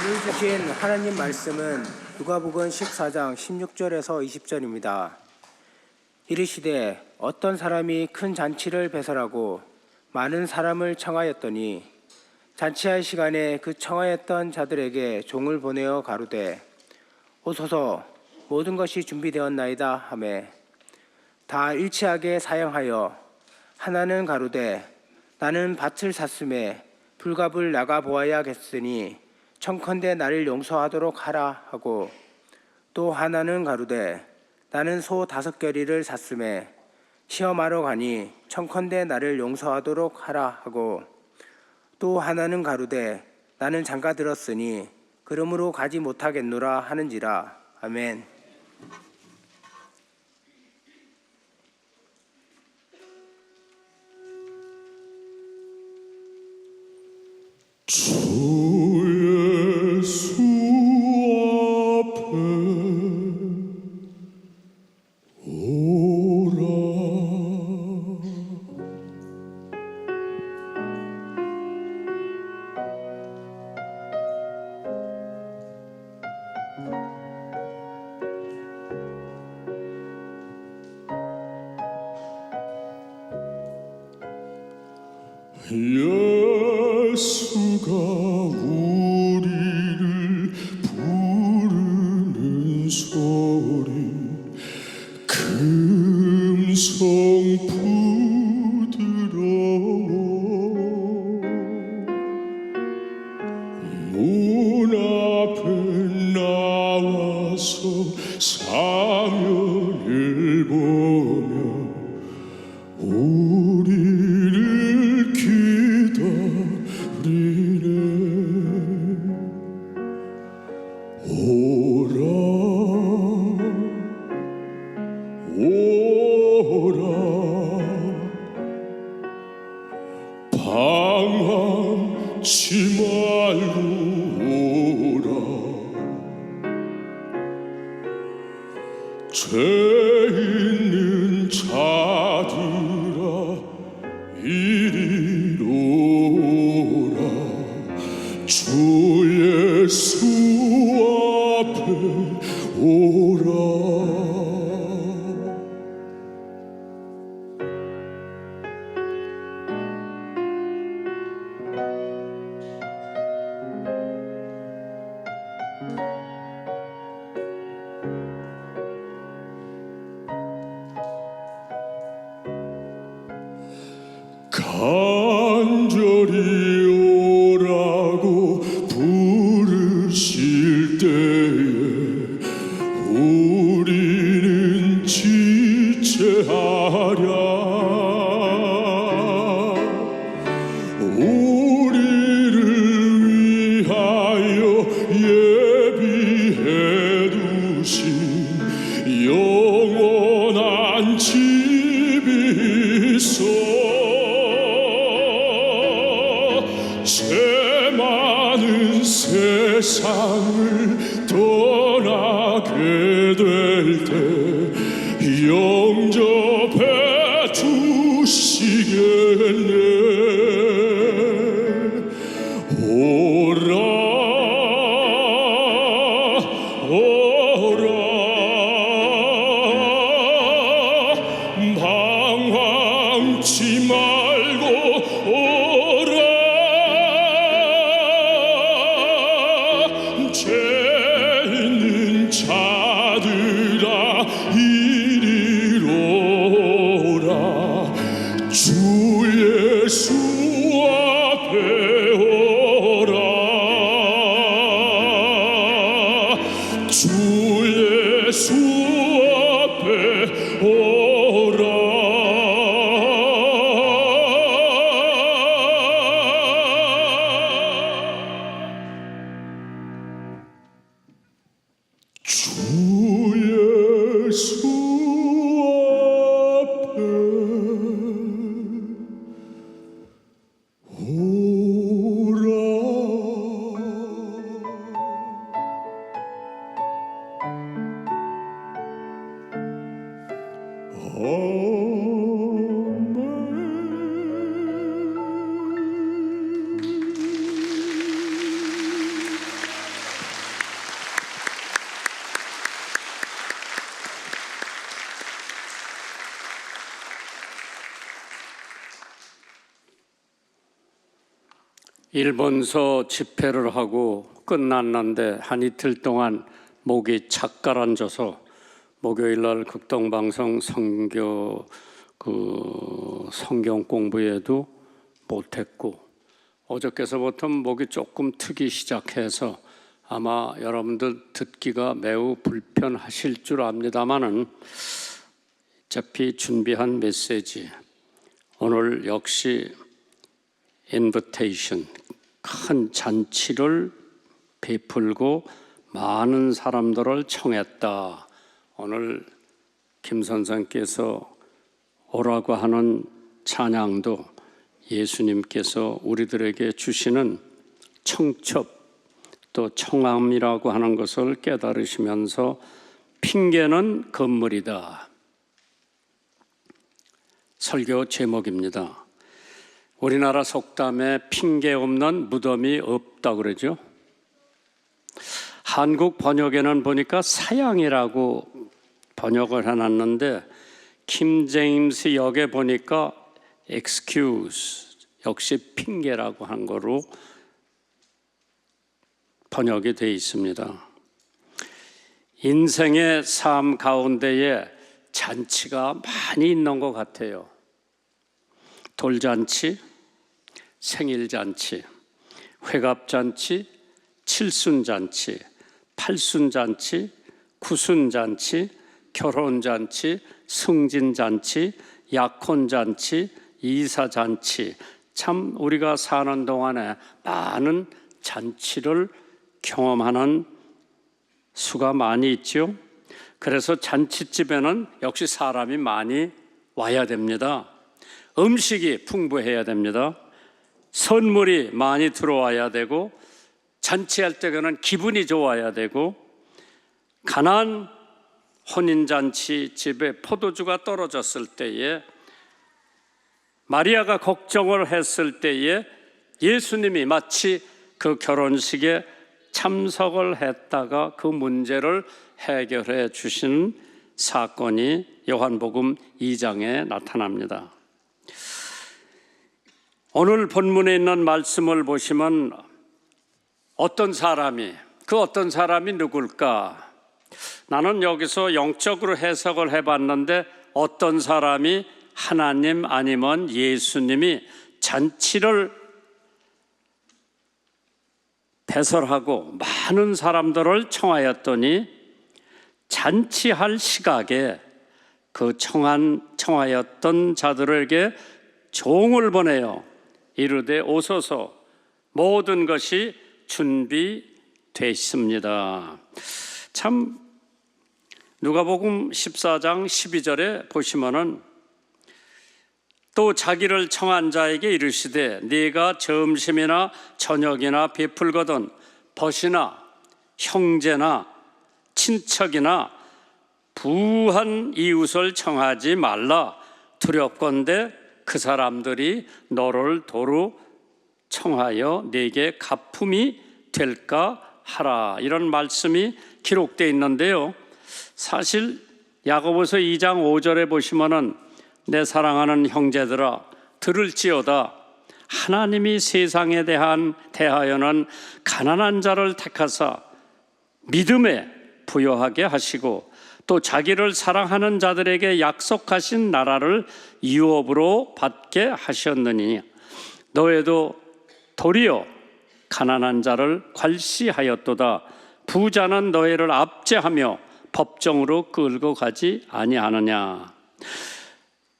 오늘 주신 하나님 말씀은 누가복음 14장 16절에서 20절입니다. 이르시되 어떤 사람이 큰 잔치를 배설하고 많은 사람을 청하였더니 잔치할 시간에 그 청하였던 자들에게 종을 보내어 가로되 오소서 모든 것이 준비되었나이다 하매 다 일치하게 사양하여 하나는 가로되 나는 밭을 샀음에 불갑을 나가 보아야겠으니 청컨대 나를 용서하도록 하라 하고 또 하나는 가로되 나는 소 5겨리를 샀음에 시험하러 가니 청컨대 나를 용서하도록 하라 하고 또 하나는 가로되 나는 장가 들었으니 그러므로 가지 못하겠노라 하는지라. 아멘. 주 예수 앞에 오라. 예수가 우리를 부르는 소리 금성 부드러워 문 앞에 나와서 사면을 보며 우리를 기다리네. 오라 오라 방황치 말고 오라. 죄 있는 자들아 이리로 오라. 주 예수 앞에 오라. 간절히 오라고 부르실 때에 우리는 지체하랴. 우리를 위하여 예비해 두신 영원한 집이 있어 죄 많은 세상을 떠나게 될 때 영접해 주시겠네. 오라 오라 방황치 말고 오라. 죄 있는 자들아 이리로 오라. 주 예수 앞에 오라. 주 예수 앞에 오라. 주 예수 앞에 오라. 일본서 집회를 하고 끝났는데 한 이틀 동안 목이 착 가라앉아서 목요일 날 극동방송 성경 공부에도 못했고 어저께서부터 목이 조금 트기 시작해서 아마 여러분들 듣기가 매우 불편하실 줄 압니다마는 어차피 준비한 메시지 오늘 역시 인비테이션 큰 잔치를 베풀고 많은 사람들을 청했다. 오늘 김 선생께서 오라고 하는 찬양도 예수님께서 우리들에게 주시는 청첩 또 청함이라고 하는 것을 깨달으시면서 핑계는 건물이다. 설교 제목입니다. 우리나라 속담에 핑계 없는 무덤이 없다 그러죠. 한국 번역에는 보니까 사양이라고 번역을 해놨는데 킹 제임스 역에 보니까 excuse 역시 핑계라고 한 거로 번역이 되어 있습니다. 인생의 삶 가운데에 잔치가 많이 있는 것 같아요. 돌잔치, 생일잔치, 회갑잔치, 칠순잔치, 팔순잔치, 구순잔치, 결혼잔치, 승진잔치, 약혼잔치, 이사잔치. 참 우리가 사는 동안에 많은 잔치를 경험하는 수가 많이 있죠. 그래서 잔치집에는 역시 사람이 많이 와야 됩니다. 음식이 풍부해야 됩니다. 선물이 많이 들어와야 되고 잔치할 때는 기분이 좋아야 되고 가난 혼인잔치 집에 포도주가 떨어졌을 때에 마리아가 걱정을 했을 때에 예수님이 마치 그 결혼식에 참석을 했다가 그 문제를 해결해 주시는 사건이 요한복음 2장에 나타납니다. 오늘 본문에 있는 말씀을 보시면 어떤 사람이 누굴까? 나는 여기서 영적으로 해석을 해봤는데 어떤 사람이 하나님 아니면 예수님이 잔치를 배설하고 많은 사람들을 청하였더니 잔치할 시각에 그 청하였던 자들에게 종을 보내요. 이르되 오소서 모든 것이 준비됐습니다. 참 누가복음 14장 12절에 보시면은 또 자기를 청한 자에게 이르시되 네가 점심이나 저녁이나 베풀거든 벗이나 형제나 친척이나 부한 이웃을 청하지 말라. 두렵건대 그 사람들이 너를 도로 청하여 네게 가품이 될까 하라. 이런 말씀이 기록되어 있는데요. 사실 야고보서 2장 5절에 보시면은 내 사랑하는 형제들아 들을지어다. 하나님이 세상에 대하여는 가난한 자를 택하사 믿음에 부여하게 하시고 또 자기를 사랑하는 자들에게 약속하신 나라를 유업으로 받게 하셨느니 너에도 도리어 가난한 자를 괄시하였도다. 부자는 너희를 압제하며 법정으로 끌고 가지 아니하느냐.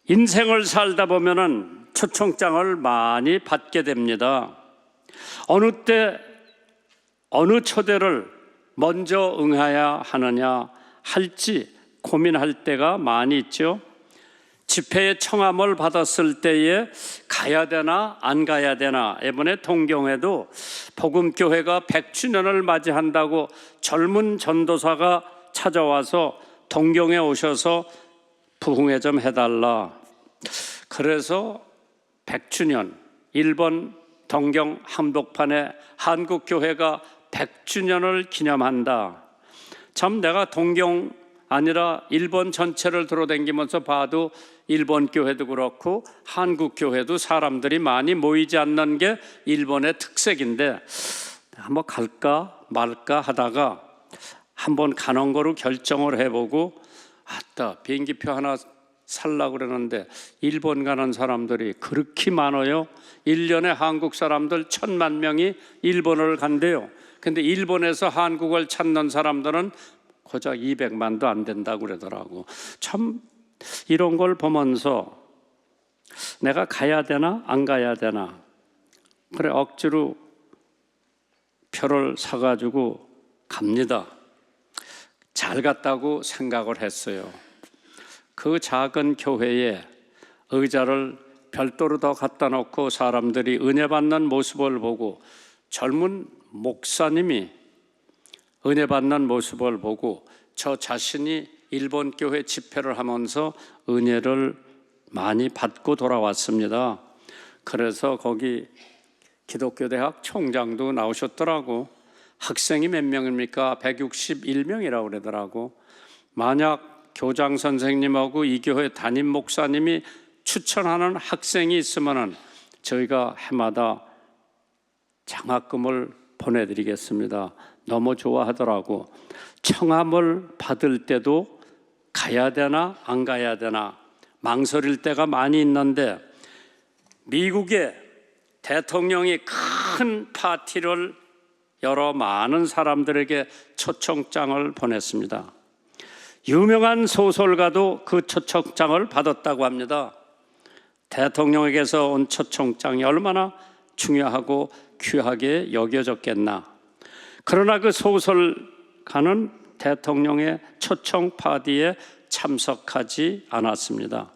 인생을 살다 보면은 초청장을 많이 받게 됩니다. 어느 때 어느 초대를 먼저 응해야 하느냐 할지 고민할 때가 많이 있죠. 집회에 청함을 받았을 때에 가야 되나 안 가야 되나. 이번에 동경에도 복음교회가 100주년을 맞이한다고 젊은 전도사가 찾아와서 동경에 오셔서 부흥회 좀 해달라. 그래서 100주년 일본 동경 한복판에 한국교회가 100주년을 기념한다. 참 내가 동경 아니라 일본 전체를 돌아다니면서 봐도 일본 교회도 그렇고 한국 교회도 사람들이 많이 모이지 않는 게 일본의 특색인데 한번 갈까 말까 하다가 한번 가는 거로 결정을 해보고 아따 비행기표 하나 살라고 그러는데 일본 가는 사람들이 그렇게 많아요. 1년에 한국 사람들 1,000만 명이 일본을 간대요. 근데 일본에서 한국을 찾는 사람들은 고작 200만도 안 된다고 그러더라고. 참 이런 걸 보면서 내가 가야 되나 안 가야 되나, 그래 억지로 표를 사가지고 갑니다. 잘 갔다고 생각을 했어요. 그 작은 교회에 의자를 별도로 더 갖다 놓고 사람들이 은혜 받는 모습을 보고 젊은 목사님이 은혜 받는 모습을 보고 저 자신이 일본 교회 집회를 하면서 은혜를 많이 받고 돌아왔습니다. 그래서 거기 기독교대학 총장도 나오셨더라고. 학생이 몇 명입니까? 161명이라고 그러더라고. 만약 교장 선생님하고 이 교회 담임 목사님이 추천하는 학생이 있으면 저희가 해마다 장학금을 보내드리겠습니다. 너무 좋아하더라고. 청함을 받을 때도 가야 되나 안 가야 되나 망설일 때가 많이 있는데 미국의 대통령이 큰 파티를 열어 많은 사람들에게 초청장을 보냈습니다. 유명한 소설가도 그 초청장을 받았다고 합니다. 대통령에게서 온 초청장이 얼마나 중요하고 귀하게 여겨졌겠나. 그러나 그 소설가는 대통령의 초청 파티에 참석하지 않았습니다.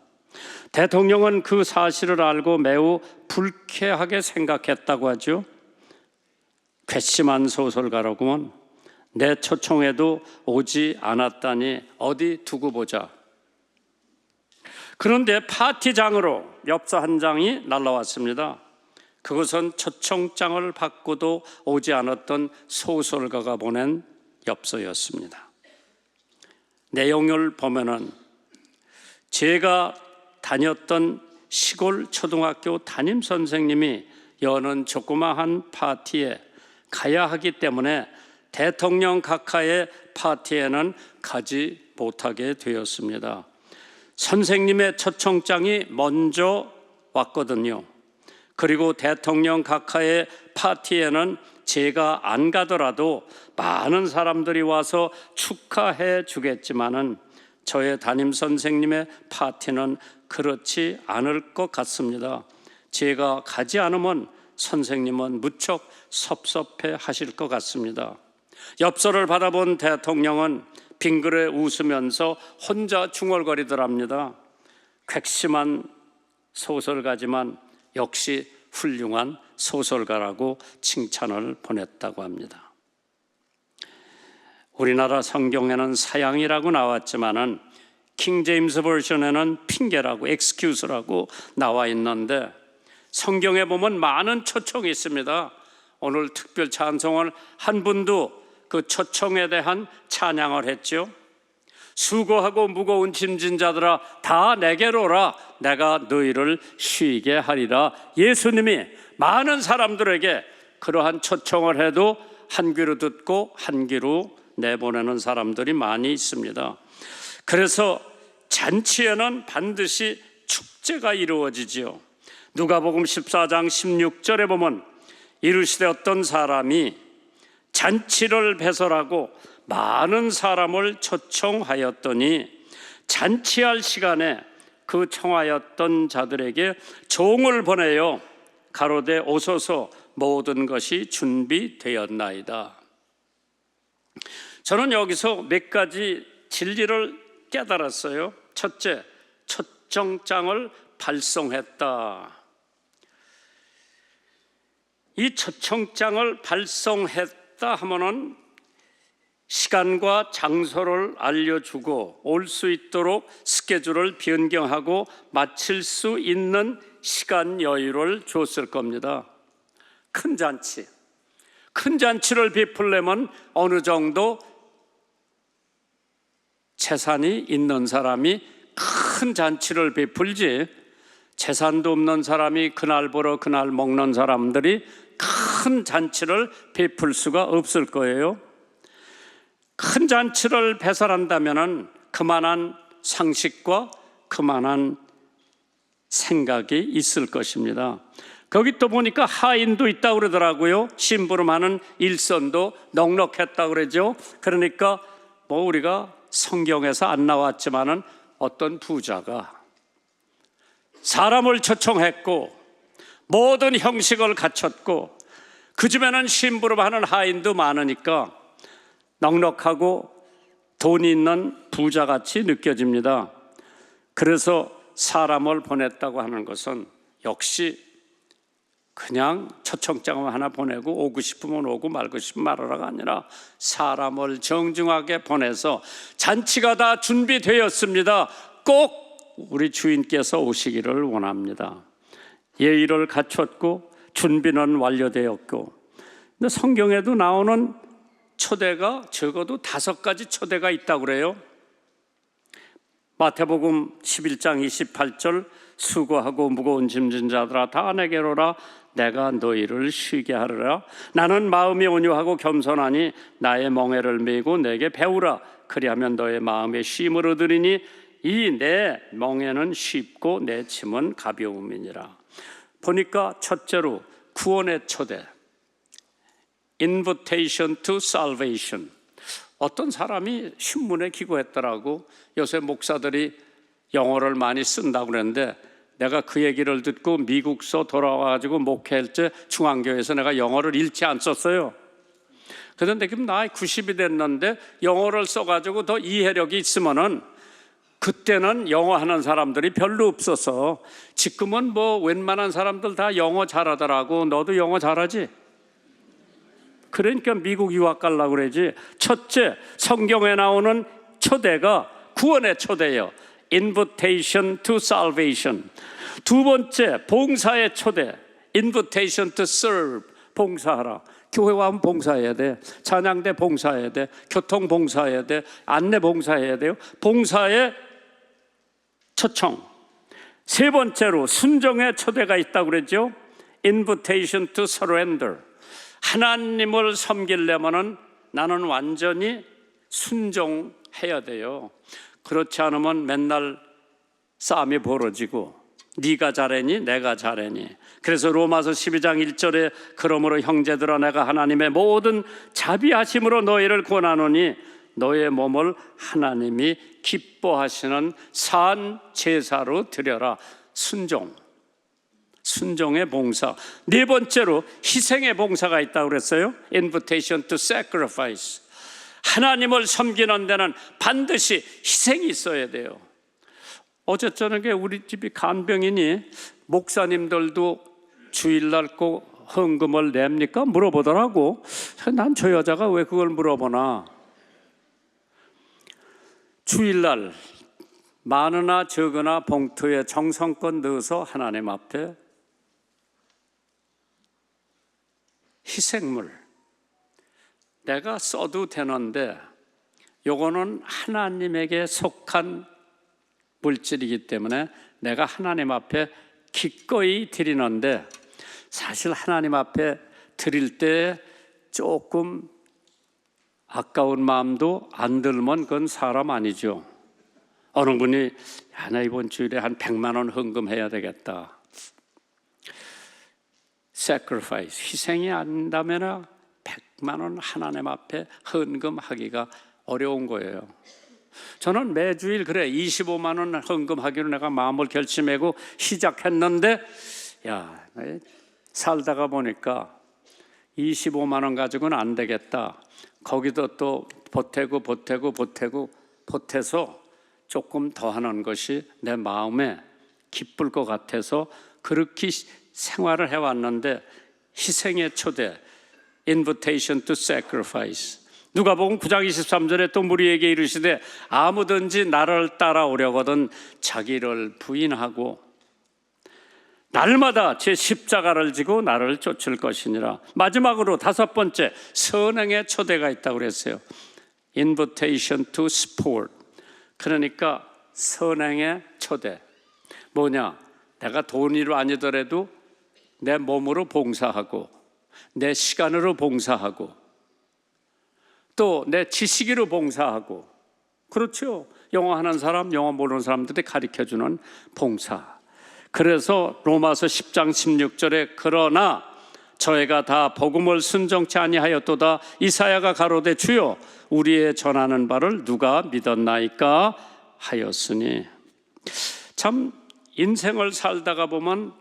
대통령은 그 사실을 알고 매우 불쾌하게 생각했다고 하죠. 괘씸한 소설가라고는 내 초청에도 오지 않았다니 어디 두고 보자. 그런데 파티장으로 엽서 한 장이 날라왔습니다. 그것은 초청장을 받고도 오지 않았던 소설가가 보낸 엽서였습니다. 내용을 보면은 제가 다녔던 시골 초등학교 담임 선생님이 여는 조그마한 파티에 가야 하기 때문에 대통령 각하의 파티에는 가지 못하게 되었습니다. 선생님의 초청장이 먼저 왔거든요. 그리고 대통령 각하의 파티에는 제가 안 가더라도 많은 사람들이 와서 축하해 주겠지만은 저의 담임 선생님의 파티는 그렇지 않을 것 같습니다. 제가 가지 않으면 선생님은 무척 섭섭해 하실 것 같습니다. 엽서를 받아본 대통령은 빙그레 웃으면서 혼자 중얼거리더랍니다. 괘씸한 소설가지만 역시 훌륭한 소설가라고 칭찬을 보냈다고 합니다. 우리나라 성경에는 사양이라고 나왔지만은 킹 제임스 버전에는 핑계라고 excuse라고 나와 있는데 성경에 보면 많은 초청이 있습니다. 오늘 특별 찬송을 한 분도 그 초청에 대한 찬양을 했죠. 수고하고 무거운 짐진 자들아 다 내게로 오라 내가 너희를 쉬게 하리라. 예수님이 많은 사람들에게 그러한 초청을 해도 한 귀로 듣고 한 귀로 내보내는 사람들이 많이 있습니다. 그래서 잔치에는 반드시 축제가 이루어지지요. 누가복음 14장 16절에 보면 이르시되 어떤 사람이 잔치를 배설하고 많은 사람을 초청하였더니 잔치할 시간에 그 청하였던 자들에게 종을 보내요. 가로되 오소서 모든 것이 준비되었나이다. 저는 여기서 몇 가지 진리를 깨달았어요. 첫째, 초청장을 발송했다. 이 초청장을 발송했다 하면은 시간과 장소를 알려주고 올 수 있도록 스케줄을 변경하고 마칠 수 있는 시간 여유를 줬을 겁니다. 큰 잔치를 베풀려면 어느 정도 재산이 있는 사람이 큰 잔치를 베풀지 재산도 없는 사람이 그날 벌어 그날 먹는 사람들이 큰 잔치를 베풀 수가 없을 거예요. 큰 잔치를 배설한다면 그만한 상식과 그만한 생각이 있을 것입니다. 거기 또 보니까 하인도 있다고 그러더라고요. 심부름하는 일선도 넉넉했다고 그러죠. 그러니까 뭐 우리가 성경에서 안 나왔지만은 어떤 부자가 사람을 초청했고 모든 형식을 갖췄고 그 집에는 심부름하는 하인도 많으니까 넉넉하고 돈이 있는 부자같이 느껴집니다. 그래서 사람을 보냈다고 하는 것은 역시 그냥 초청장 하나 보내고 오고 싶으면 오고 말고 싶으면 말하라가 아니라 사람을 정중하게 보내서 잔치가 다 준비되었습니다. 꼭 우리 주인께서 오시기를 원합니다. 예의를 갖췄고 준비는 완료되었고, 근데 성경에도 나오는 초대가 적어도 5가지 초대가 있다고 그래요. 마태복음 11장 28절 수고하고 무거운 짐진 자들아 다 내게로 오라 내가 너희를 쉬게 하리라. 나는 마음이 온유하고 겸손하니 나의 멍에를 메고 내게 배우라. 그리하면 너의 마음에 쉼을 얻으리니 이 내 멍에는 쉽고 내 짐은 가벼움이니라. 보니까 첫째로 구원의 초대, Invitation to Salvation. 어떤 사람이 신문에 기고했더라고. 요새 목사들이 영어를 많이 쓴다고 그랬는데 내가 그 얘기를 듣고 미국서 돌아와가지고 목회할 때 중앙교회에서 내가 영어를 일체 안 썼어요. 그런데 지금 나이 90이 됐는데 영어를 써가지고 더 이해력이 있으면은, 그때는 영어 하는 사람들이 별로 없어서 지금은 뭐 웬만한 사람들 다 영어 잘하더라고. 너도 영어 잘하지? 그러니까 미국 유학 가려고 그러지. 첫째, 성경에 나오는 초대가 구원의 초대예요. Invitation to Salvation. 두 번째, 봉사의 초대, Invitation to Serve. 봉사하라. 교회 와면 봉사해야 돼. 찬양대 봉사해야 돼. 교통 봉사해야 돼. 안내 봉사해야 돼요. 봉사의 초청. 세 번째로 순종의 초대가 있다고 그랬죠. Invitation to Surrender. 하나님을 섬기려면 나는 완전히 순종해야 돼요. 그렇지 않으면 맨날 싸움이 벌어지고 네가 잘하니 내가 잘하니. 그래서 로마서 12장 1절에 그러므로 형제들아 내가 하나님의 모든 자비하심으로 너희를 권하노니 너의 몸을 하나님이 기뻐하시는 산 제사로 드려라. 순종, 순종의 봉사. 네 번째로 희생의 봉사가 있다고 그랬어요. Invitation to Sacrifice. 하나님을 섬기는 데는 반드시 희생이 있어야 돼요. 어제 저녁에 우리 집이 간병이니 목사님들도 주일날 꼭 헌금을 냅니까? 물어보더라고. 난 저 여자가 왜 그걸 물어보나. 주일날 많으나 적으나 봉투에 정성껏 넣어서 하나님 앞에 희생물, 내가 써도 되는데 요거는 하나님에게 속한 물질이기 때문에 내가 하나님 앞에 기꺼이 드리는데, 사실 하나님 앞에 드릴 때 조금 아까운 마음도 안 들면 그건 사람 아니죠. 어느 분이 나 이번 주일에 한 100만 원 헌금해야 되겠다. Sacrifice, 희생이 안 된다면 100만 원 하나님 앞에 헌금하기가 어려운 거예요. 저는 매주일 그래 25만 원 헌금하기로 내가 마음을 결심하고 시작했는데, 야, 살다가 보니까 25만 원 가지고는 안 되겠다. 거기도 또 보태서 조금 더 하는 것이 내 마음에 기쁠 것 같아서 그렇게 생활을 해왔는데, 희생의 초대, Invitation to Sacrifice. 누가복음 9장 23절에 또 무리에게 이르시되 아무든지 나를 따라오려거든 자기를 부인하고 날마다 제 십자가를 지고 나를 쫓을 것이니라. 마지막으로 5번째, 선행의 초대가 있다고 그랬어요. Invitation to Sport. 그러니까 선행의 초대. 뭐냐? 내가 돈으로 아니더라도 내 몸으로 봉사하고 내 시간으로 봉사하고 또 내 지식으로 봉사하고, 그렇죠? 영어 하는 사람, 영어 모르는 사람들이 가르쳐주는 봉사. 그래서 로마서 10장 16절에 그러나 저희가 다 복음을 순종치 아니하였도다. 이사야가 가로되 주여 우리의 전하는 바를 누가 믿었나이까 하였으니. 참 인생을 살다가 보면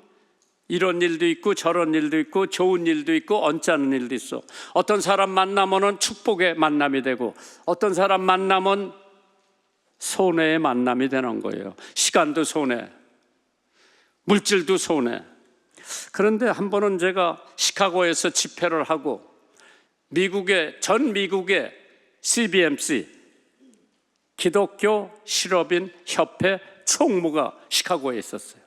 이런 일도 있고 저런 일도 있고 좋은 일도 있고 언짢은 일도 있어. 어떤 사람 만나면은 축복의 만남이 되고 어떤 사람 만나면 손해의 만남이 되는 거예요. 시간도 손해, 물질도 손해. 그런데 한 번은 제가 시카고에서 집회를 하고 전 미국의 CBMC 기독교 실업인 협회 총무가 시카고에 있었어요.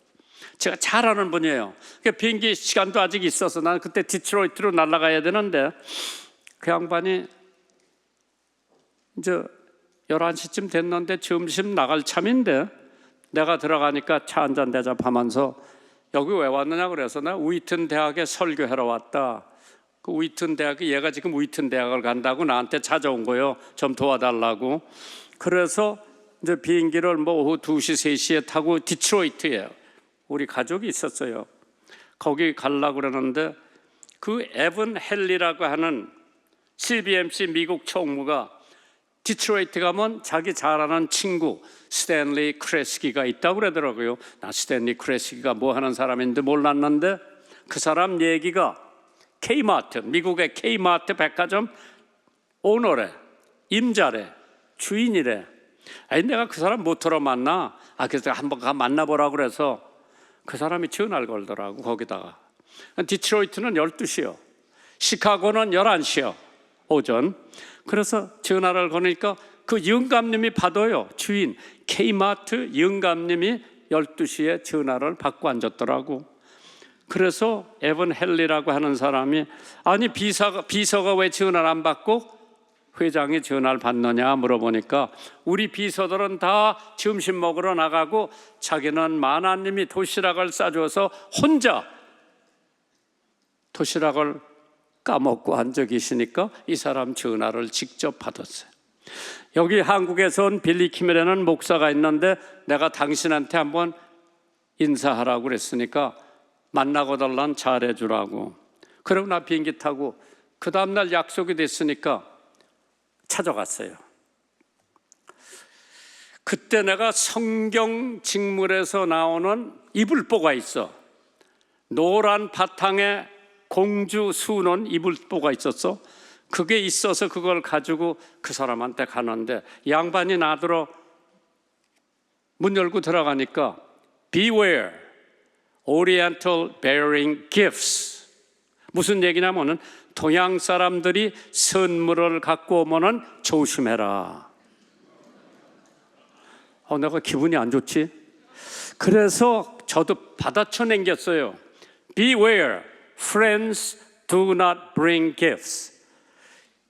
제가 잘 아는 분이에요. 비행기 시간도 아직 있어서 나는 그때 디트로이트로 날아가야 되는데 그 양반이 이제 11시쯤 됐는데 점심 나갈 참인데 내가 들어가니까 차 한잔 대접하면서 여기 왜 왔느냐 그래서 나 우이튼 대학에 설교하러 왔다. 그 우이튼 대학이 얘가 지금 우이튼 대학을 간다고 나한테 찾아온 거예요. 좀 도와달라고. 그래서 이제 비행기를 뭐 오후 2시, 3시에 타고 디트로이트에 우리 가족이 있었어요. 거기 가려고 그러는데 그 에번 헬리라고 하는 CBMC 미국 총무가 디트로이트 가면 자기 잘 아는 친구 스탠리 크레스키가 있다고 그러더라고요. 나 스탠리 크레스키가 뭐 하는 사람인지 몰랐는데 그 사람 얘기가 K마트, 미국의 K마트 백화점 오너래, 임자래, 주인이래. 아니 내가 그 사람 못하러 만나. 그래서 한번 가 만나보라고 그래서 그 사람이 전화를 걸더라고. 거기다가 디트로이트는 12시요 시카고는 11시요 오전. 그래서 전화를 거니까 그 영감님이 받아요. 주인 K마트 영감님이 12시에 전화를 받고 앉았더라고. 그래서 에번 헬리라고 하는 사람이 아니 비서가 왜 전화를 안 받고 회장이 전화를 받느냐 물어보니까 우리 비서들은 다 점심 먹으러 나가고 자기는 마나님이 도시락을 싸줘서 혼자 도시락을 까먹고 앉아 계시니까 이 사람 전화를 직접 받았어요. 여기 한국에서 온 빌리 키멜이라는 목사가 있는데 내가 당신한테 한번 인사하라고 그랬으니까 만나고 달란 잘해주라고. 그러고 나 비행기 타고 그 다음날 약속이 됐으니까 찾아갔어요. 그때 내가 성경 직물에서 나오는 이불보가 있어. 노란 바탕에 공주 수는 이불보가 있었어. 그게 있어서 그걸 가지고 그 사람한테 가는데 양반이 나더러 문 열고 들어가니까 Beware Oriental Bearing Gifts. 무슨 얘기냐면은 동양 사람들이 선물을 갖고 오면은 조심해라. 내가 기분이 안 좋지? 그래서 저도 받아쳐 남겼어요. Beware, friends do not bring gifts.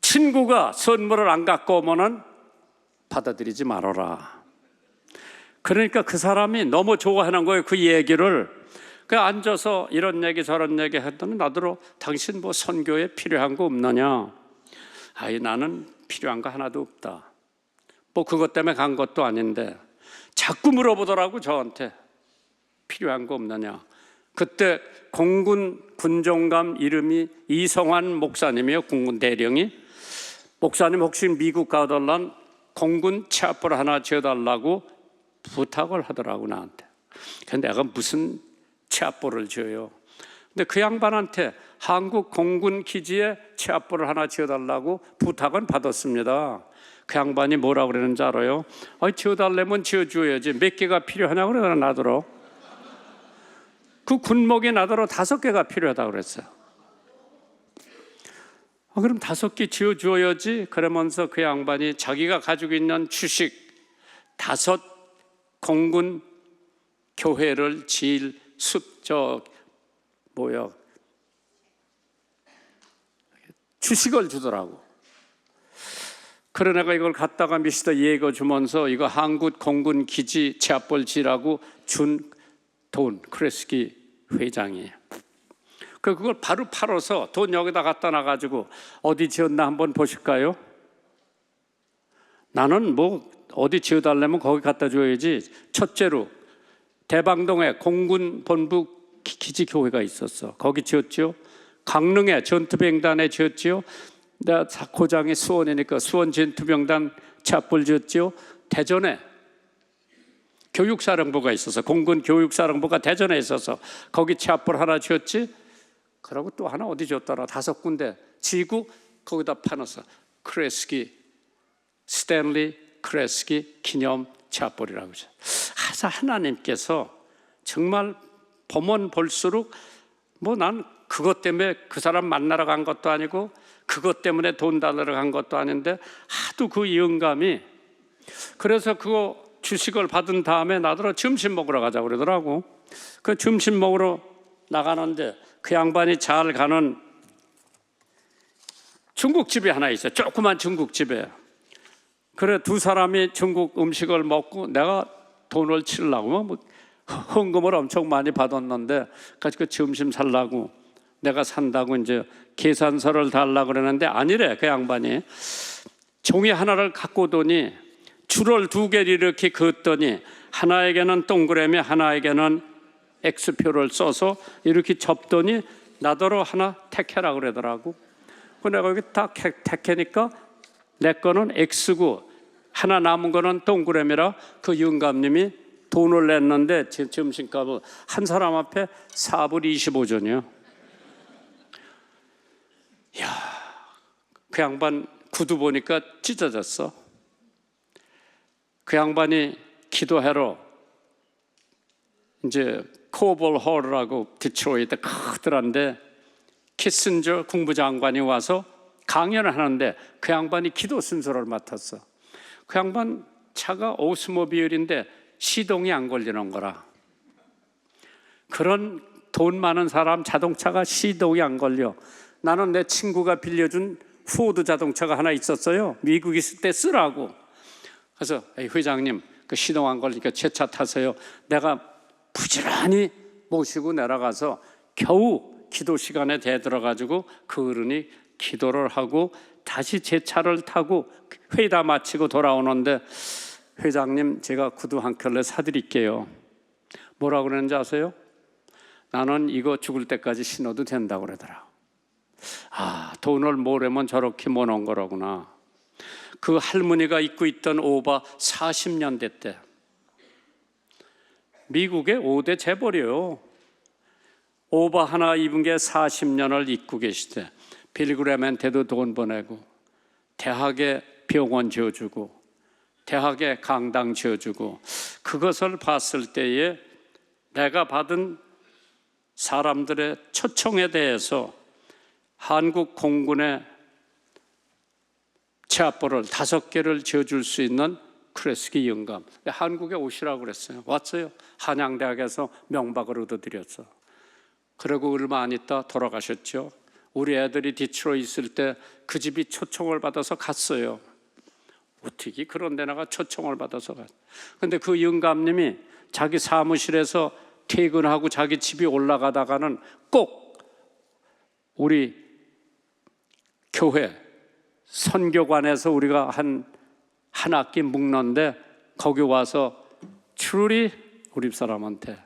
친구가 선물을 안 갖고 오면은 받아들이지 말아라. 그러니까 그 사람이 너무 좋아하는 거예요. 그 얘기를. 그 앉아서 이런 얘기 저런 얘기 했더니 나더러 당신 뭐 선교에 필요한 거 없느냐? 나는 필요한 거 하나도 없다. 뭐 그것 때문에 간 것도 아닌데 자꾸 물어보더라고 저한테. 필요한 거 없느냐? 그때 공군 군종감 이름이 이성환 목사님이에요. 공군 대령이. 목사님 혹시 미국 가달란 공군 첩을 하나 지어달라고 부탁을 하더라고 나한테. 근데 내가 무슨 첩보를 지어요? 근데 그 양반한테 한국 공군 기지에 첩보를 하나 지어달라고 부탁은 받았습니다. 그 양반이 뭐라고 그러는지 알아요? 지어달라면 지어줘야지. 몇 개가 필요하냐고 그러나 나더러. 그 군목에 나더러 5개가 필요하다고 그랬어요. 그럼 5개 지어줘야지. 그러면서 그 양반이 자기가 가지고 있는 주식 5 공군 교회를 지을 주식을 주더라고. 그래 내가 이걸 갖다가 미스터 예거 주면서 이거 한국 공군 기지 체압벌 지라고 준 돈 크레스키 회장이에요. 그걸 바로 팔아서 돈 여기다 갖다 놔가지고 어디 지었나 한번 보실까요? 나는 뭐 어디 지어달라면 거기 갖다 줘야지. 첫째로 대방동에 공군 본부 기지 교회가 있었어. 거기 지었죠. 강릉에 전투병단에 지었죠. 내가 고장이 수원이니까 수원 전투병단 체압벌 지었죠. 대전에 교육사령부가 있어서 공군 교육사령부가 대전에 있어서 거기 체압벌 하나 지었지. 그러고 또 하나 어디 지었더라. 5군데 지고 거기다 파놨어. 크레스키 스탠리 크레스키 기념 체압벌이라고 하죠. 하나님께서 정말 보면 볼수록 뭐 난 그것 때문에 그 사람 만나러 간 것도 아니고 그것 때문에 돈 달라러 간 것도 아닌데 하도 그 영감이, 그래서 그거 주식을 받은 다음에 나더러 점심 먹으러 가자고 그러더라고. 그 점심 먹으러 나가는데 그 양반이 잘 가는 중국집이 하나 있어요. 조그만 중국집에. 그래 두 사람이 중국 음식을 먹고 내가 돈을 치려고 뭐 헌금을 엄청 많이 받았는데 그 점심 살라고 내가 산다고 이제 계산서를 달라고 그러는데 아니래. 그 양반이 종이 하나를 갖고 오더니 줄을 2개를 이렇게 그었더니 하나에게는 동그라미 하나에게는 X표를 써서 이렇게 접더니 나더러 하나 택해라 그러더라고. 내가 여기 딱 택하니까 내 거는 X고 하나 남은 거는 동그라미라 그 영감님이 돈을 냈는데 점심값을 한 사람 앞에 4불 25전이요. 이야, 그 양반 구두 보니까 찢어졌어. 그 양반이 기도하러 이제 코볼 홀이라고 디트로이트 크더란데 키신저 국무장관이 와서 강연을 하는데 그 양반이 기도 순서를 맡았어. 그 양반 차가 오스모비일인데 시동이 안 걸리는 거라. 그런 돈 많은 사람 자동차가 시동이 안 걸려. 나는 내 친구가 빌려준 포드 자동차가 하나 있었어요. 미국 있을 때 쓰라고. 그래서 회장님 그 시동 안 걸리니까 제 차 타세요. 내가 부지런히 모시고 내려가서 겨우 기도 시간에 대들어가지고 그 어른이 기도를 하고 다시 제 차를 타고 회의 다 마치고 돌아오는데 회장님 제가 구두 한 켤레 사드릴게요. 뭐라고 그러는지 아세요? 나는 이거 죽을 때까지 신어도 된다고 그러더라. 아, 돈을 모르면 저렇게 모는 거라구나. 그 할머니가 입고 있던 오바 40년대 때 미국의 5대 재벌이에요. 오바 하나 입은 게 40년을 입고 계시대. 빌그램한테도 돈 보내고 대학에 병원 지어주고 대학에 강당 지어주고 그것을 봤을 때에 내가 받은 사람들의 초청에 대해서 한국 공군의 체압벌을 5개를 지어줄 수 있는 크레스키 영감 한국에 오시라고 그랬어요. 왔어요. 한양대학에서 명박을 얻어드렸어. 그리고 얼마 안 있다 돌아가셨죠. 우리 애들이 디트로이트 있을 때 그 집이 초청을 받아서 갔어요. 어떻게 그런 데 나가 초청을 받아서 갔어요. 근데 그 영감님이 자기 사무실에서 퇴근하고 자기 집이 올라가다가는 꼭 우리 교회 선교관에서 우리가 한 학기 묵는데 거기 와서 추리 우리 사람한테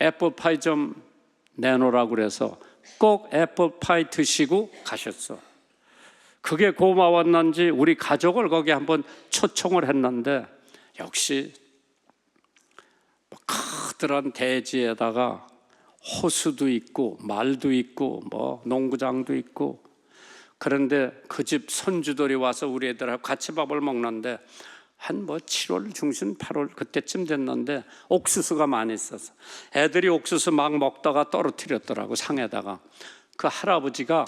애플파이 좀 내놓으라고 그래서 꼭 애플파이 드시고 가셨어. 그게 고마웠는지 우리 가족을 거기 한번 초청을 했는데 역시 커다란 대지에다가 호수도 있고 말도 있고 뭐 농구장도 있고 그런데 그 집 손주들이 와서 우리 애들하고 같이 밥을 먹는데 한 뭐 7월 중순 8월 그때쯤 됐는데 옥수수가 많이 있어서 애들이 옥수수 막 먹다가 떨어뜨렸더라고 상에다가. 그 할아버지가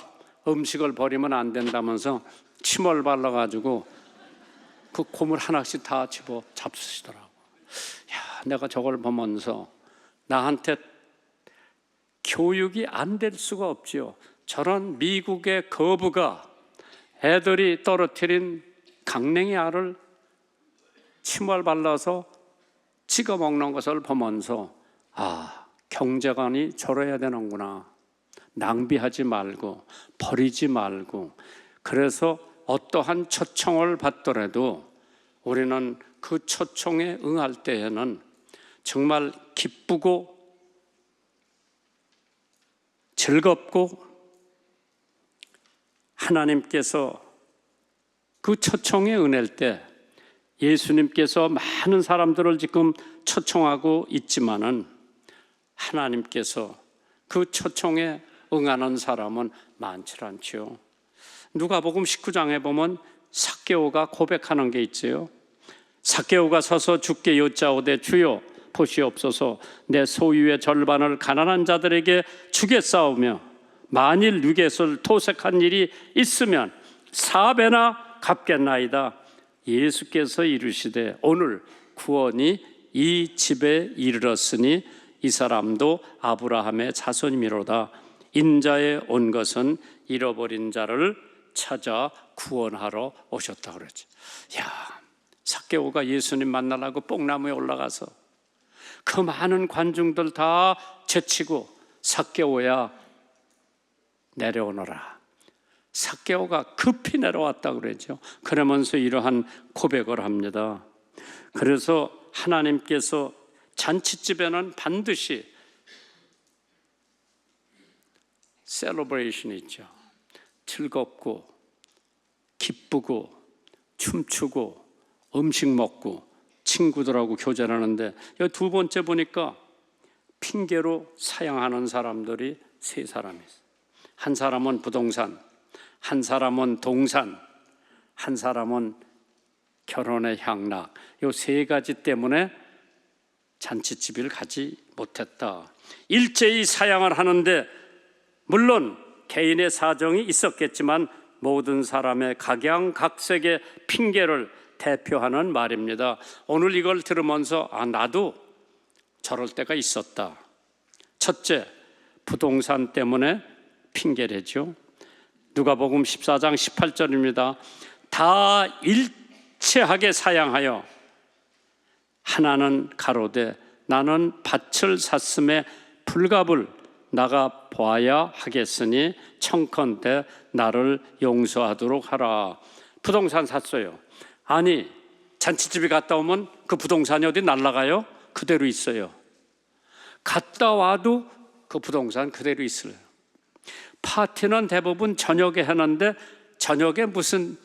음식을 버리면 안 된다면서 침을 발라가지고 그 고물 하나씩 다 집어 잡수시더라고. 야, 내가 저걸 보면서 나한테 교육이 안 될 수가 없지요. 저런 미국의 거부가 애들이 떨어뜨린 강냉이 알을 침을 발라서 찍어 먹는 것을 보면서 경제관이 저래야 되는구나. 낭비하지 말고 버리지 말고. 그래서 어떠한 초청을 받더라도 우리는 그 초청에 응할 때에는 정말 기쁘고 즐겁고, 하나님께서 그 초청에 응할 때 예수님께서 많은 사람들을 지금 초청하고 있지만은 하나님께서 그 초청에 응하는 사람은 많지 않죠. 누가복음 19장에 보면 삭개오가 고백하는 게 있어요. 삭개오가 서서 주께 여짜오되 주여 보시옵소서, 내 소유의 절반을 가난한 자들에게 주겠사오며 만일 누get을 토색한 일이 있으면 4배나 갚겠나이다. 예수께서 이르시되 오늘 구원이 이 집에 이르렀으니 이 사람도 아브라함의 자손이미로다. 인자에 온 것은 잃어버린 자를 찾아 구원하러 오셨다 그러지. 삭개오가 예수님 만나려고 뽕나무에 올라가서 그 많은 관중들 다 제치고 삭개오야 내려오너라. 삭개오가 급히 내려왔다 그러죠. 그러면서 이러한 고백을 합니다. 그래서 하나님께서 잔치집에는 반드시 셀러브레이션이 있죠. 즐겁고 기쁘고 춤추고 음식 먹고 친구들하고 교제하는데, 두 번째 보니까 핑계로 사양하는 사람들이 세 사람이 있어요. 한 사람은 부동산, 한 사람은 동산, 한 사람은 결혼의 향락. 이 세 가지 때문에 잔치집을 가지 못했다. 일제히 사양을 하는데 물론 개인의 사정이 있었겠지만 모든 사람의 각양각색의 핑계를 대표하는 말입니다. 오늘 이걸 들으면서 나도 저럴 때가 있었다. 첫째, 부동산 때문에 핑계래죠. 누가복음 14장 18절입니다. 다 일체하게 사양하여 하나는 가로되 나는 밭을 샀음에 불값을 나가 보아야 하겠으니 청컨대 나를 용서하도록 하라. 부동산 샀어요. 아니, 잔치집에 갔다 오면 그 부동산이 어디 날아가요? 그대로 있어요. 갔다 와도 그 부동산 그대로 있어요. 파티는 대부분 저녁에 하는데 저녁에 무슨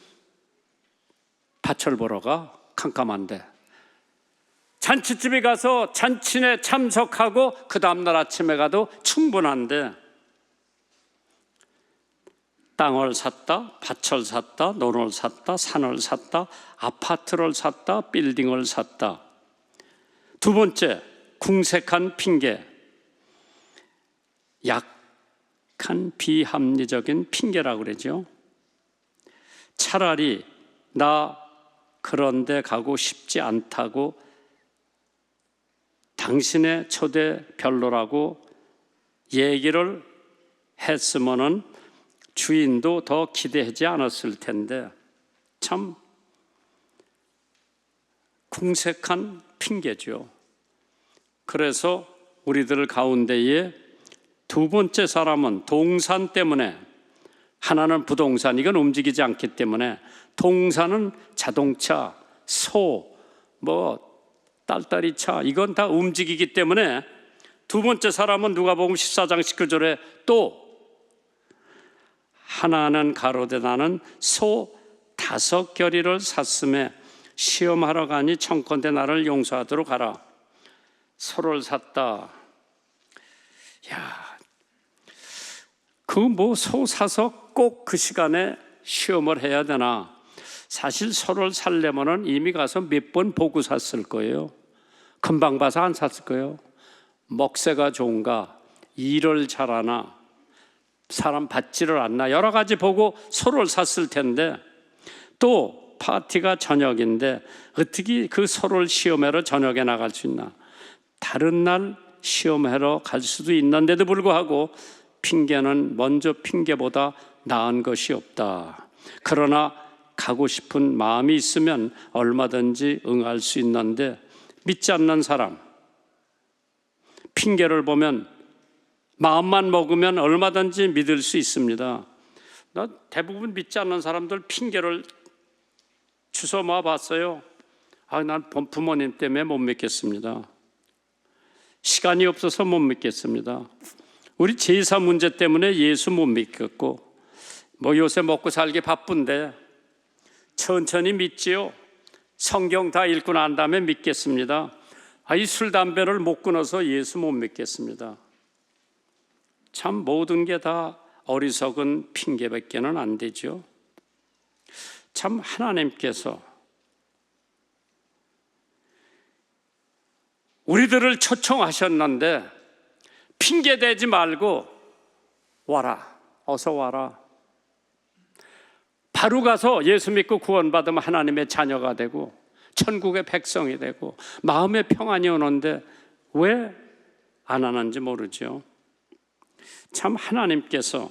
밭을 보러 가? 캄캄한데. 잔치집에 가서 잔치에 참석하고 그 다음날 아침에 가도 충분한데, 땅을 샀다, 밭을 샀다, 논을 샀다, 산을 샀다, 아파트를 샀다, 빌딩을 샀다. 두 번째, 궁색한 핑계. 약한 비합리적인 핑계라고 그러죠. 차라리 나 그런데 가고 싶지 않다고, 당신의 초대 별로라고 얘기를 했으면은 주인도 더 기대하지 않았을 텐데, 참 궁색한 핑계죠. 그래서 우리들 가운데에 두 번째 사람은 동산 때문에, 하나는 부동산, 이건 움직이지 않기 때문에, 동산은 자동차, 소, 딸딸이차, 이건 다 움직이기 때문에 두 번째 사람은 누가복음 14장 19절에 또 하나는 가로되 나는 소 5겨리를 샀음에 시험하러 가니 청컨대 나를 용서하도록 하라. 소를 샀다. 소 사서 꼭 그 시간에 시험을 해야 되나? 사실 소를 살려면은 이미 가서 몇 번 보고 샀을 거예요. 금방 봐서 안 샀을 거예요. 먹새가 좋은가? 일을 잘하나? 사람 받지를 않나? 여러 가지 보고 소를 샀을 텐데, 또 파티가 저녁인데 어떻게 그 소를 시험하러 저녁에 나갈 수 있나? 다른 날 시험하러 갈 수도 있는데도 불구하고 핑계는 먼저 핑계보다 나은 것이 없다. 그러나 가고 싶은 마음이 있으면 얼마든지 응할 수 있는데 믿지 않는 사람, 핑계를 보면 마음만 먹으면 얼마든지 믿을 수 있습니다. 나 대부분 믿지 않는 사람들 핑계를 주워 모아 봤어요. 난 부모님 때문에 못 믿겠습니다. 시간이 없어서 못 믿겠습니다. 우리 제사 문제 때문에 예수 못 믿겠고, 요새 먹고 살기 바쁜데 천천히 믿지요. 성경 다 읽고 난 다음에 믿겠습니다. 이 술, 담배를 못 끊어서 예수 못 믿겠습니다. 참 모든 게 다 어리석은 핑계밖에는 안 되죠. 참 하나님께서 우리들을 초청하셨는데 핑계대지 말고 와라, 어서 와라. 바로 가서 예수 믿고 구원받으면 하나님의 자녀가 되고 천국의 백성이 되고 마음의 평안이 오는데 왜 안 하는지 모르죠. 참 하나님께서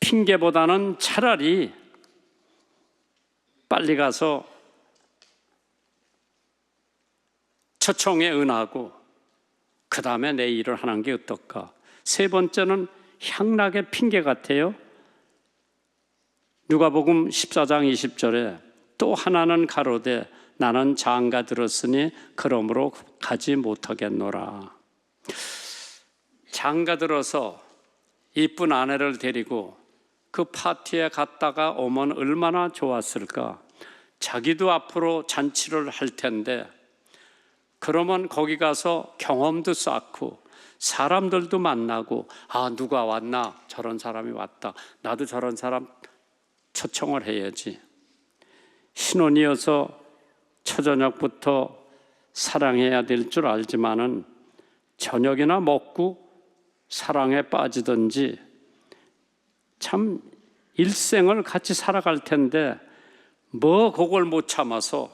핑계보다는 차라리 빨리 가서 초청에 응하고 그 다음에 내 일을 하는 게 어떨까. 세 번째는 향락의 핑계 같아요. 누가복음 14장 20절에 또 하나는 가로되 나는 장가 들었으니 그러므로 가지 못하겠노라. 장가 들어서 이쁜 아내를 데리고 그 파티에 갔다가 오면 얼마나 좋았을까. 자기도 앞으로 잔치를 할 텐데 그러면 거기 가서 경험도 쌓고 사람들도 만나고 누가 왔나, 저런 사람이 왔다, 나도 저런 사람 초청을 해야지. 신혼이어서 초저녁부터 사랑해야 될 줄 알지만은 저녁이나 먹고 사랑에 빠지든지 참 일생을 같이 살아갈 텐데 그걸 못 참아서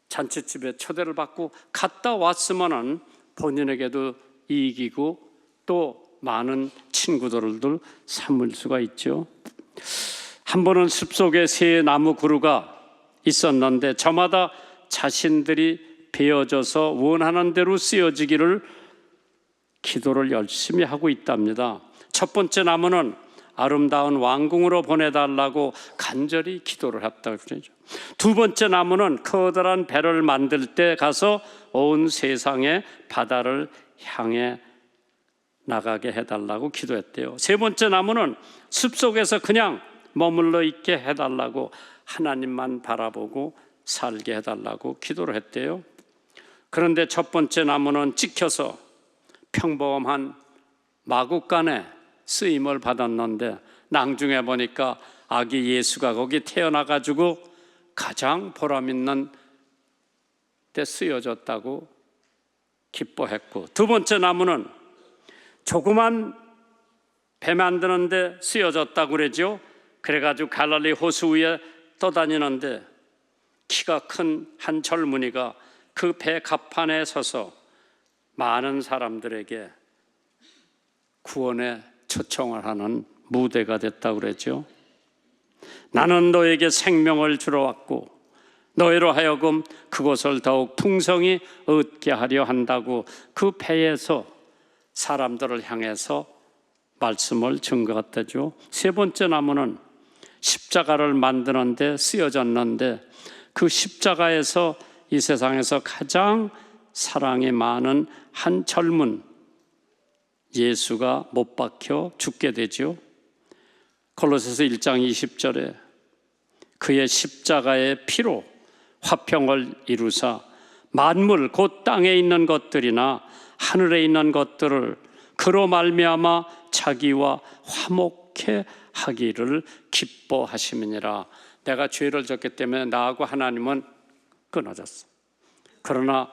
잔치집에 초대를 받고 갔다 왔으면은 본인에게도 이익이고 또 많은 친구들을 삼을 수가 있죠. 한 번은 숲속에 새 나무 그루가 있었는데 저마다 자신들이 베어져서 원하는 대로 쓰여지기를 기도를 열심히 하고 있답니다. 첫 번째 나무는 아름다운 왕궁으로 보내달라고 간절히 기도를 했다고 그러죠. 두 번째 나무는 커다란 배를 만들 때 가서 온 세상의 바다를 향해 나가게 해달라고 기도했대요. 세 번째 나무는 숲속에서 그냥 머물러 있게 해달라고, 하나님만 바라보고 살게 해달라고 기도를 했대요. 그런데 첫 번째 나무는 찍혀서 평범한 마국간에 쓰임을 받았는데 나중에 보니까 아기 예수가 거기 태어나가지고 가장 보람있는 때 쓰여졌다고 기뻐했고, 두 번째 나무는 조그만 배 만드는데 쓰여졌다고 그러죠. 그래가지고 갈릴리 호수 위에 떠다니는데 키가 큰 한 젊은이가 그 배 갑판에 서서 많은 사람들에게 구원의 초청을 하는 무대가 됐다고 그랬죠. 나는 너에게 생명을 주러 왔고 너희로 하여금 그것을 더욱 풍성히 얻게 하려 한다고 그 배에서 사람들을 향해서 말씀을 증거했다죠. 세 번째 나무는 십자가를 만드는 데 쓰여졌는데 그 십자가에서 이 세상에서 가장 사랑이 많은 한 젊은 예수가 못 박혀 죽게 되죠. 골로새서 1장 20절에 그의 십자가의 피로 화평을 이루사 만물 곧 땅에 있는 것들이나 하늘에 있는 것들을 그로 말미암아 자기와 화목해 하기를 기뻐하심이니라. 내가 죄를 졌기 때문에 나하고 하나님은 끊어졌어. 그러나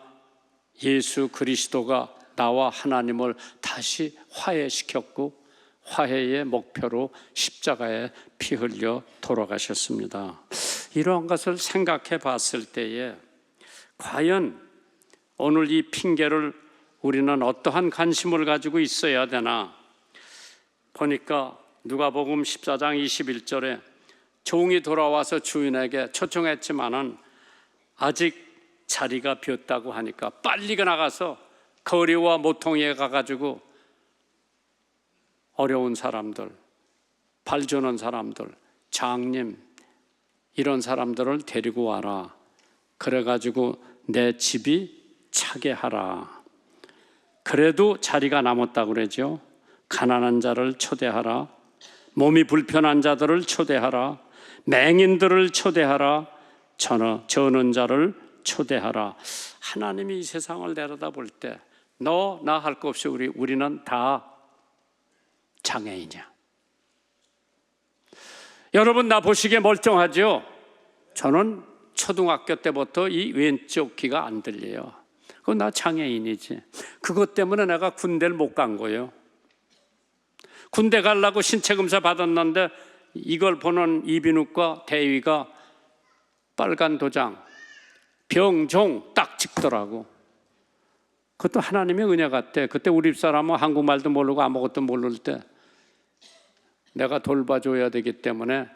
예수 그리스도가 나와 하나님을 다시 화해시켰고 화해의 목표로 십자가에 피 흘려 돌아가셨습니다. 이러한 것을 생각해 봤을 때에 과연 오늘 이 핑계를 우리는 어떠한 관심을 가지고 있어야 되나 보니까 누가복음 14장 21절에 종이 돌아와서 주인에게 초청했지만은 아직 자리가 비었다고 하니까 빨리 나가서 거리와 모퉁이에 가가지고 어려운 사람들, 발주는 사람들, 장님 이런 사람들을 데리고 와라. 그래가지고 내 집이 차게 하라. 그래도 자리가 남았다고 그러죠. 가난한 자를 초대하라. 몸이 불편한 자들을 초대하라. 맹인들을 초대하라. 저는 자를 초대하라. 하나님이 이 세상을 내려다볼 때 너 나 할 거 없이 우리는 다 장애인이야. 여러분 나 보시기에 멀쩡하죠? 저는 초등학교 때부터 이 왼쪽 귀가 안 들려요. 그건 나 장애인이지. 그것 때문에 내가 군대를 못 간 거예요. 군대 가려고 신체검사 받았는데 이걸 보는 이비인후과 대위가 빨간 도장 병종 딱 찍더라고. 그것도 하나님의 은혜 같아. 그때 우리 집사람은 한국말도 모르고 아무것도 모를 때 내가 돌봐줘야 되기 때문에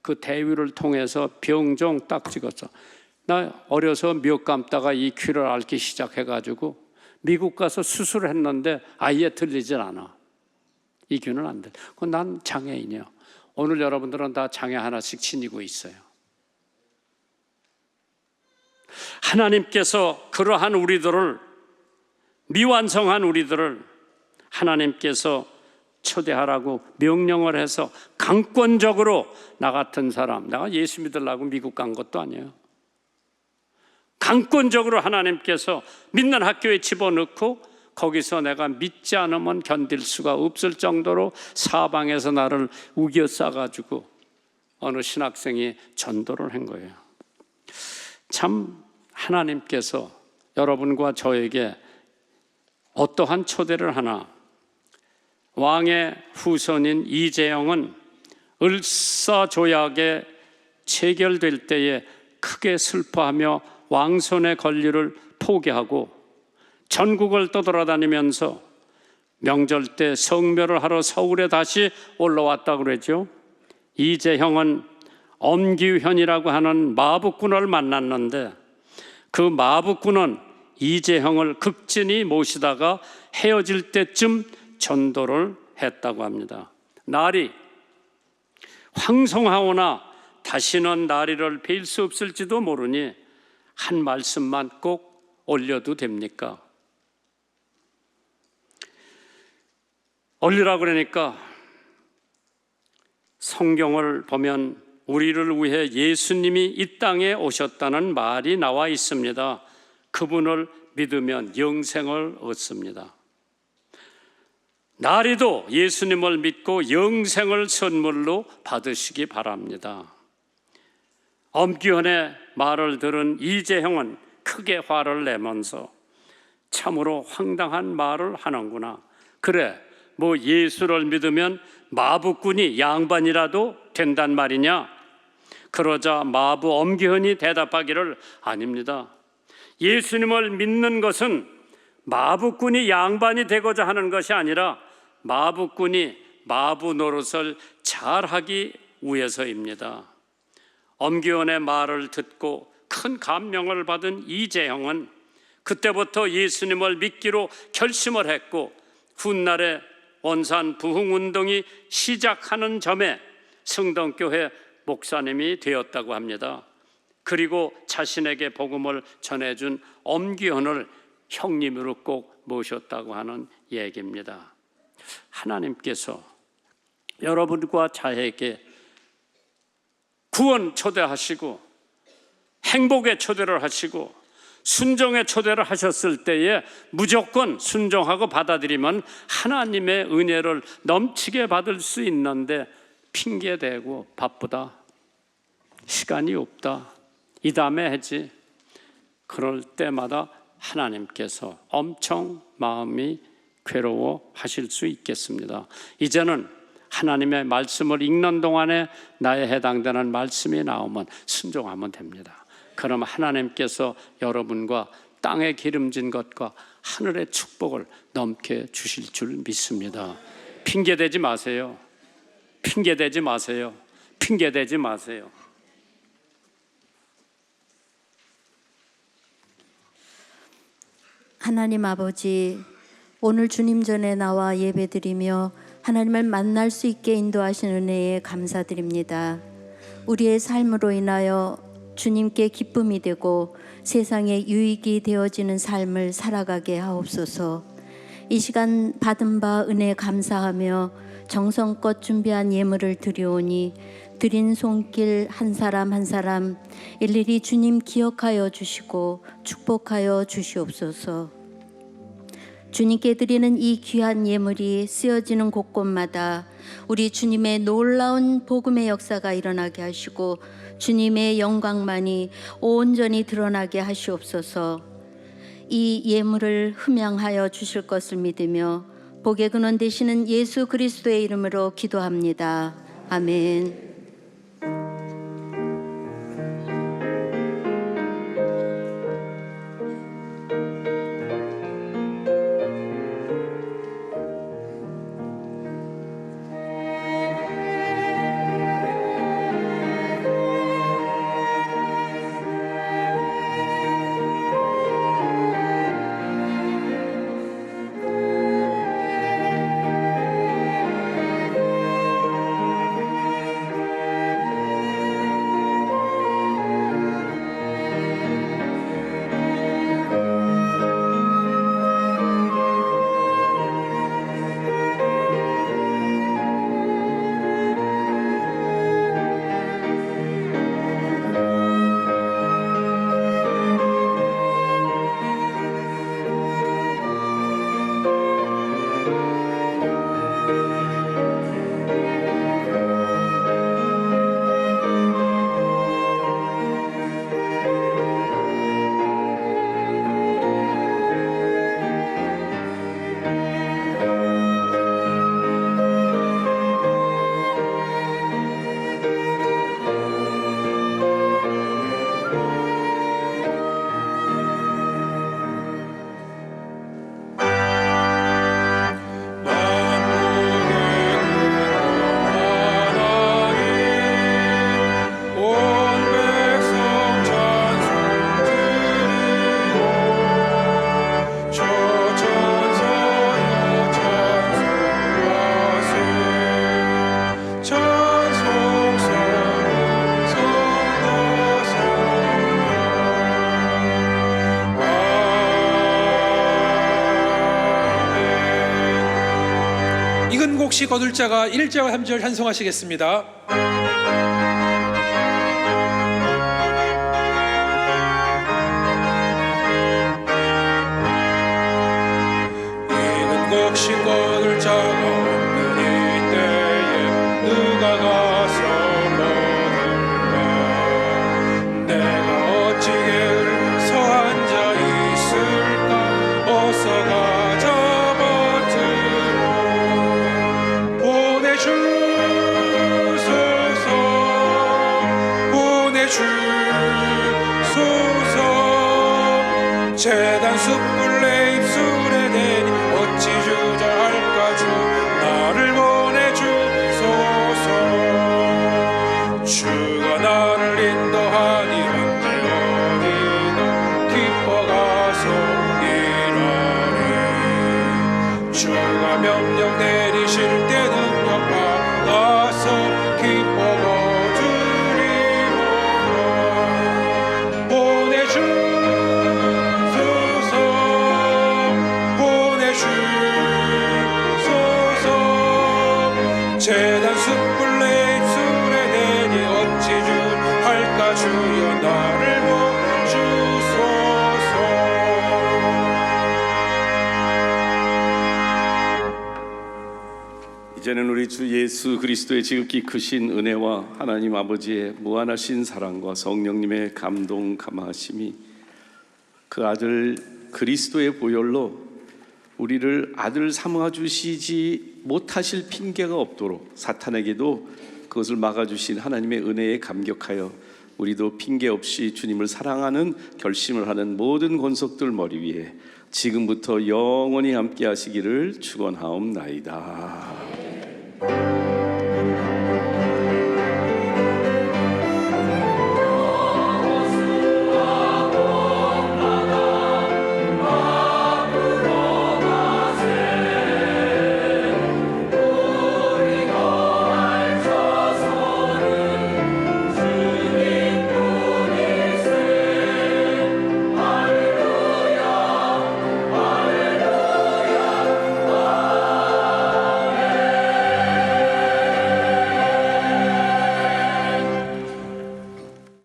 그 대위를 통해서 병종 딱 찍었어. 나 어려서 몇 감다가 이 귀를 앓기 시작해가지고 미국 가서 수술을 했는데 아예 들리질 않아. 이 귀는 안 돼. 그건 난 장애인이야. 오늘 여러분들은 다 장애 하나씩 지니고 있어요. 하나님께서 그러한 우리들을, 미완성한 우리들을 하나님께서 초대하라고 명령을 해서 강권적으로 나 같은 사람, 내가 예수 믿으려고 미국 간 것도 아니에요. 강권적으로 하나님께서 믿는 학교에 집어넣고 거기서 내가 믿지 않으면 견딜 수가 없을 정도로 사방에서 나를 우겨 싸가지고 어느 신학생이 전도를 한 거예요. 참 하나님께서 여러분과 저에게 어떠한 초대를 하나. 왕의 후손인 이재영은 을사조약에 체결될 때에 크게 슬퍼하며 왕손의 권리를 포기하고 전국을 떠돌아다니면서 명절 때 성묘를 하러 서울에 다시 올라왔다고 그러죠. 이재형은 엄기현이라고 하는 마부꾼을 만났는데 그 마부꾼은 이재형을 극진히 모시다가 헤어질 때쯤 전도를 했다고 합니다. 날이 황송하오나 다시는 나리를 뵐 수 없을지도 모르니 한 말씀만 꼭 올려도 됩니까? 올리라고 그러니까 성경을 보면 우리를 위해 예수님이 이 땅에 오셨다는 말이 나와 있습니다. 그분을 믿으면 영생을 얻습니다. 나리도 예수님을 믿고 영생을 선물로 받으시기 바랍니다. 엄기현의 말을 들은 이재형은 크게 화를 내면서 참으로 황당한 말을 하는구나. 그래, 뭐 예수를 믿으면 마부꾼이 양반이라도 된단 말이냐? 그러자 마부 엄기현이 대답하기를 아닙니다. 예수님을 믿는 것은 마부꾼이 양반이 되고자 하는 것이 아니라 마부꾼이 마부 노릇을 잘하기 위해서입니다. 엄기현의 말을 듣고 큰 감명을 받은 이재형은 그때부터 예수님을 믿기로 결심을 했고 훗날에 원산 부흥운동이 시작하는 점에 성동교회 목사님이 되었다고 합니다. 그리고 자신에게 복음을 전해준 엄기현을 형님으로 꼭 모셨다고 하는 얘기입니다. 하나님께서 여러분과 저에게 구원 초대하시고 행복의 초대를 하시고 순종의 초대를 하셨을 때에 무조건 순종하고 받아들이면 하나님의 은혜를 넘치게 받을 수 있는데 핑계대고 바쁘다, 시간이 없다, 이 다음에 하지, 그럴 때마다 하나님께서 엄청 마음이 괴로워하실 수 있겠습니다. 이제는 하나님의 말씀을 읽는 동안에 나에 해당되는 말씀이 나오면 순종하면 됩니다. 그럼 하나님께서 여러분과 땅에 기름진 것과 하늘의 축복을 넘게 주실 줄 믿습니다. 핑계대지 마세요. 핑계대지 마세요. 핑계 대지 마세요. 하나님 아버지, 오늘 주님 전에 나와 예배드리며 하나님을 만날 수 있게 인도하신 은혜에 감사드립니다. 우리의 삶으로 인하여 주님께 기쁨이 되고 세상에 유익이 되어지는 삶을 살아가게 하옵소서. 이 시간 받은 바 은혜 감사하며 정성껏 준비한 예물을 드리오니 드린 손길 한 사람 한 사람 일일이 주님 기억하여 주시고 축복하여 주시옵소서. 주님께 드리는 이 귀한 예물이 쓰여지는 곳곳마다 우리 주님의 놀라운 복음의 역사가 일어나게 하시고 주님의 영광만이 온전히 드러나게 하시옵소서. 이 예물을 흠양하여 주실 것을 믿으며 복의 근원 되시는 예수 그리스도의 이름으로 기도합니다. 아멘. 혹시 거둘 자가 1절과 3절 찬송하시겠습니다. 이건 곡식 거둘 자가 없는 이때에 누가 가서 거둘까? 내가 어찌 게을서 앉아 있을까? 어서 가자 재단 숯불 내 입술에 대니 어찌 주저할까? 주 나를 보내주소서. 주가 나를 인도하니 언제 어디나 기뻐 가서 일하리. 주가 명령 내리실 때 능력 받아서 기뻐 재단 숯불 내 입술에 대니 어찌 주할까? 주여 나를 보주소서. 이제는 우리 주 예수 그리스도의 지극히 크신 은혜와 하나님 아버지의 무한하신 사랑과 성령님의 감동 감화하심이 그 아들 그리스도의 보혈로 우리를 아들 삼아 주시지 못하실 핑계가 없도록 사탄에게도 그것을 막아주신 하나님의 은혜에 감격하여 우리도 핑계 없이 주님을 사랑하는 결심을 하는 모든 권속들 머리 위에 지금부터 영원히 함께 하시기를 축원하옵나이다.